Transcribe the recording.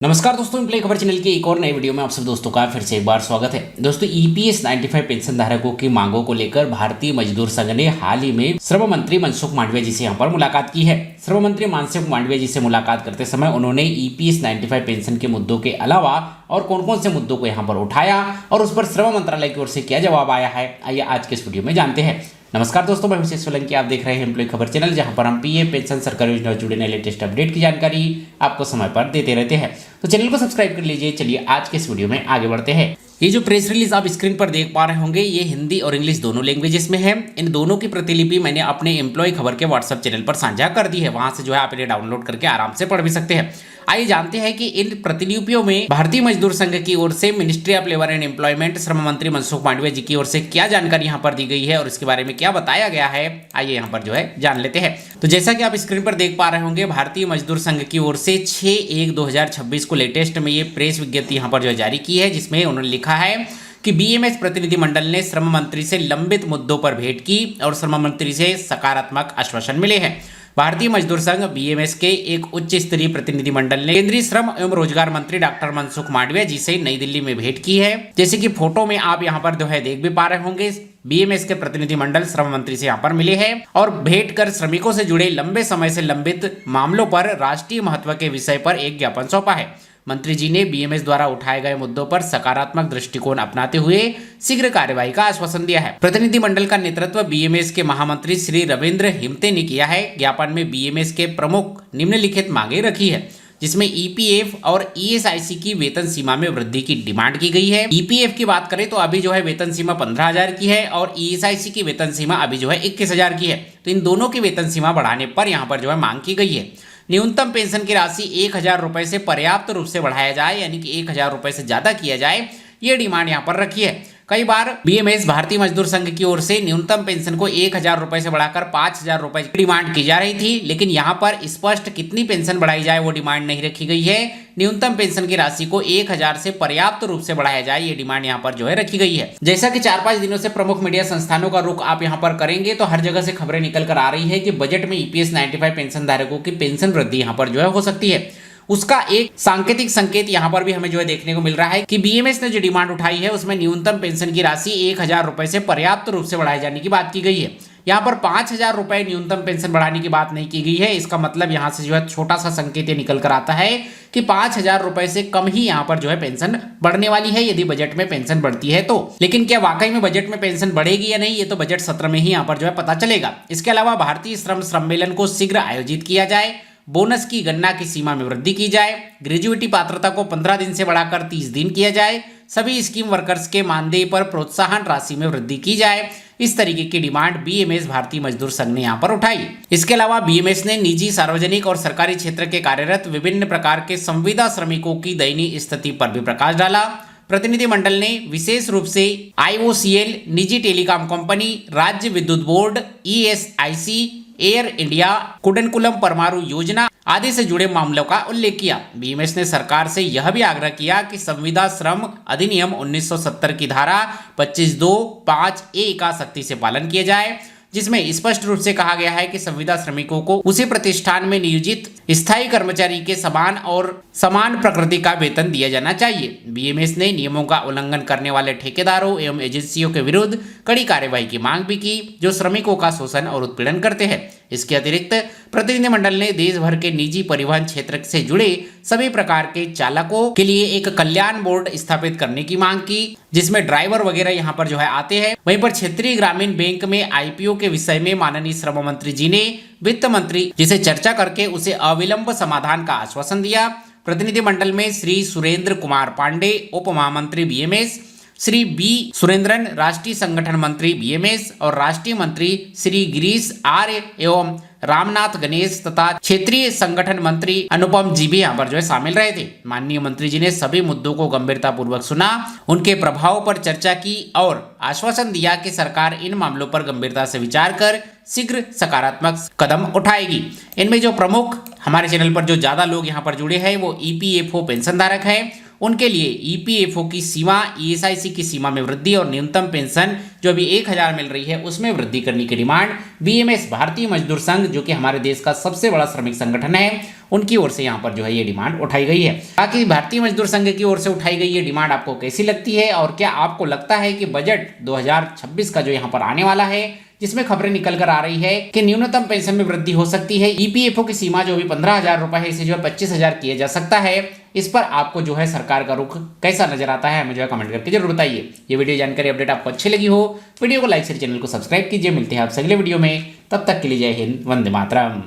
नमस्कार दोस्तों, प्ले खबर चैनल के एक और नए वीडियो में आप सब दोस्तों का फिर से एक बार स्वागत है। दोस्तों, ईपीएस 95 पेंशन धारकों की मांगों को लेकर भारतीय मजदूर संघ ने हाल ही में श्रम मंत्री मनसुख मांडविया जी से यहां पर मुलाकात की है। श्रम मंत्री मनसुख मांडविया जी से मुलाकात करते समय उन्होंने ईपीएस 95 पेंशन के मुद्दों के अलावा और कौन कौन से मुद्दों को यहाँ पर उठाया और उस पर श्रम मंत्रालय की ओर से क्या जवाब आया है, आइए आज के इस वीडियो में जानते हैं। नमस्कार दोस्तों, मैं विशेष सोलंकी, आप देख रहे हैं एम्प्लॉय खबर चैनल, जहां पर हम पीएफ पेंशन सरकारी योजना जुड़े नए लेटेस्ट अपडेट की जानकारी आपको समय पर देते रहते हैं। तो चैनल को सब्सक्राइब कर लीजिए। चलिए आज के इस वीडियो में आगे बढ़ते हैं। ये जो प्रेस रिलीज आप स्क्रीन पर देख पा रहे होंगे, ये हिंदी और इंग्लिश दोनों लैंग्वेजेस में है। इन दोनों की प्रतिलिपि मैंने अपने एम्प्लॉय खबर के व्हाट्सएप चैनल पर साझा कर दी है, वहां से जो है आप इन्हें डाउनलोड करके आराम से पढ़ भी सकते हैं। आइए जानते हैं कि इन प्रतिलिपियों में भारतीय मजदूर संघ की ओर से ministry of labour and employment श्रम मंत्री मनसुख मांडविया जी की ओर से क्या जानकारी यहाँ पर दी गई है और इसके बारे में क्या बताया गया है, आइए यहाँ पर जो है जान लेते हैं। तो जैसा कि आप स्क्रीन पर देख पा रहे होंगे, भारतीय मजदूर संघ की ओर से 6/1/2026 को लेटेस्ट में ये प्रेस विज्ञप्ति यहाँ पर जो जारी की है, जिसमें उन्होंने लिखा है कि बीएमएस प्रतिनिधि मंडल ने श्रम मंत्री से लंबित मुद्दों पर भेंट की और श्रम मंत्री से सकारात्मक आश्वासन मिले हैं। भारतीय मजदूर संघ बीएमएस के एक उच्च स्तरीय प्रतिनिधि मंडल ने केंद्रीय श्रम एवं रोजगार मंत्री डॉक्टर मनसुख मांडविया जी से नई दिल्ली में भेंट की है। जैसे कि फोटो में आप यहाँ पर जो है देख भी पा रहे होंगे, बीएमएस के प्रतिनिधि मंडल श्रम मंत्री से यहाँ पर मिले हैं और भेंट कर श्रमिकों से जुड़े लंबे समय से लंबित मामलों पर राष्ट्रीय महत्व के विषय पर एक ज्ञापन सौंपा है। मंत्री जी ने बीएमएस द्वारा उठाए गए मुद्दों पर सकारात्मक दृष्टिकोण अपनाते हुए शीघ्र कार्यवाही का आश्वासन दिया है। प्रतिनिधि मंडल का नेतृत्व बीएमएस के महामंत्री श्री रविंद्र हिमते ने किया है। ज्ञापन में बीएमएस के प्रमुख निम्नलिखित मांगे रखी है, जिसमें ईपीएफ और ईएसआईसी की वेतन सीमा में वृद्धि की डिमांड की गई है। ईपीएफ की बात करें तो अभी जो है वेतन सीमा 15,000 की है और ईएसआईसी की वेतन सीमा अभी जो है 21,000 की है। तो इन दोनों की वेतन सीमा बढ़ाने पर यहाँ पर जो है मांग की गई है। न्यूनतम पेंशन की राशि 1,000 रुपए से पर्याप्त रूप से बढ़ाया जाए, यानी कि 1,000 रुपए से ज्यादा किया जाए, ये डिमांड यहाँ पर रखी है। कई बार बीएमएस भारतीय मजदूर संघ की ओर से न्यूनतम पेंशन को 1,000 रुपए से बढ़ाकर 5,000 रुपए की डिमांड की जा रही थी, लेकिन यहाँ पर स्पष्ट कितनी पेंशन बढ़ाई जाए वो डिमांड नहीं रखी गई है। न्यूनतम पेंशन की राशि को 1,000 से पर्याप्त रूप से बढ़ाया जाए, ये डिमांड यहाँ पर जो है रखी गई है। जैसा कि 4-5 दिनों से प्रमुख मीडिया संस्थानों का रुख आप यहाँ पर करेंगे तो हर जगह से खबरें निकल कर आ रही है कि बजट में ईपीएस 95 पेंशन धारकों की पेंशन वृद्धि यहाँ पर जो है हो सकती है। उसका एक सांकेतिक संकेत यहाँ पर भी हमें जो है देखने को मिल रहा है कि बीएमएस ने जो डिमांड उठाई है उसमें न्यूनतम पेंशन की राशि 1,000 रुपए से पर्याप्त रूप से बढ़ाए जाने की बात की गई है। यहाँ पर 5,000 रुपए न्यूनतम पेंशन बढ़ाने की बात नहीं की गई है। इसका मतलब यहाँ से जो है छोटा सा संकेत ये निकल कर आता है कि 5,000 रुपए से कम ही यहाँ पर जो है पेंशन बढ़ने वाली है, यदि बजट में पेंशन बढ़ती है तो। लेकिन क्या वाकई में बजट में पेंशन बढ़ेगी या नहीं, ये तो बजट सत्र में ही यहाँ पर जो है पता चलेगा। इसके अलावा भारतीय श्रम सम्मेलन को शीघ्र आयोजित किया जाए, बोनस की गणना की सीमा में वृद्धि की जाए, ग्रेजुएटी पात्रता को 15 दिन से बढ़ाकर 30 दिन किया जाए, सभी स्कीम वर्कर्स के मानदेय पर प्रोत्साहन राशि में वृद्धि की जाए, इस तरीके की डिमांड बीएमएस भारतीय मजदूर संघ ने यहाँ पर उठाई। इसके अलावा बीएमएस ने निजी, सार्वजनिक और सरकारी क्षेत्र के कार्यरत विभिन्न प्रकार के संविदा श्रमिकों की दयनीय स्थिति पर भी प्रकाश डाला। प्रतिनिधि मंडल ने विशेष रूप से आईओसीएल, निजी टेलीकॉम कंपनी, राज्य विद्युत board, ESIC, air India, Kudankulam परमाणु योजना आदि से जुड़े मामलों का उल्लेख किया। बीएमएस ने सरकार से यह भी आग्रह किया कि संविदा श्रम अधिनियम 1970 की धारा 25(2)(5)(a) का सख्ती से पालन किया जाए, जिसमें स्पष्ट रूप से कहा गया है कि संविदा श्रमिकों को उसी प्रतिष्ठान में नियोजित स्थायी कर्मचारी के समान और समान प्रकृति का वेतन दिया जाना चाहिए। बीएमएस ने नियमों का उल्लंघन करने वाले ठेकेदारों एवं एजेंसियों के विरुद्ध कड़ी कार्रवाई की मांग भी की, जो श्रमिकों का शोषण और उत्पीड़न करते हैं। इसके अतिरिक्त प्रतिनिधिमंडल ने देश भर के निजी परिवहन क्षेत्र से जुड़े सभी प्रकार के चालकों के लिए एक कल्याण बोर्ड स्थापित करने की मांग की, जिसमें ड्राइवर वगैरह यहाँ पर जो है आते हैं। वहीं पर क्षेत्रीय ग्रामीण बैंक में आईपीओ के विषय में माननीय श्रम मंत्री जी ने वित्त मंत्री जी से चर्चा करके उसे अविलंब समाधान का आश्वासन दिया। प्रतिनिधिमंडल में श्री सुरेंद्र कुमार पांडे, उप महामंत्री बीएमएस, श्री बी सुरेंद्रन, राष्ट्रीय संगठन मंत्री बीएमएस और राष्ट्रीय मंत्री श्री गिरीश आर्य एवं रामनाथ गणेश तथा क्षेत्रीय संगठन मंत्री अनुपम जी भी यहाँ पर जो है शामिल रहे थे। माननीय मंत्री जी ने सभी मुद्दों को गंभीरता पूर्वक सुना, उनके प्रभाव पर चर्चा की और आश्वासन दिया कि सरकार इन मामलों पर गंभीरता से विचार कर शीघ्र सकारात्मक कदम उठाएगी। इनमें जो प्रमुख हमारे चैनल पर जो ज्यादा लोग यहाँ पर जुड़े हैं वो ईपीएफओ पेंशन धारक है, उनके लिए ईपीएफओ की सीमा, ईएसआईसी की सीमा में वृद्धि और न्यूनतम पेंशन जो अभी 1000 मिल रही है उसमें वृद्धि करने की डिमांड बीएमएस भारतीय मजदूर संघ, जो कि हमारे देश का सबसे बड़ा श्रमिक संगठन है, उनकी ओर से यहाँ पर जो है ये डिमांड उठाई गई है। बाकी भारतीय मजदूर संघ की ओर से उठाई गई ये डिमांड आपको कैसी लगती है, और क्या आपको लगता है कि बजट 2026 का जो यहाँ पर आने वाला है, जिसमें खबरें निकल कर आ रही है कि न्यूनतम पेंशन में वृद्धि हो सकती है, ईपीएफओ की सीमा जो भी 15,000 रुपए है इसे जो है 25,000 किया जा सकता है, इस पर आपको जो है सरकार का रुख कैसा नजर आता है मुझे कमेंट करके जरूर बताइए। ये वीडियो जानकारी अपडेट आपको अच्छी लगी हो, वीडियो को लाइक शेयर, चैनल को सब्सक्राइब कीजिए। मिलते हैं आपसे अगले वीडियो में, तब तक के लिए जय हिंद, वंदे मातरम।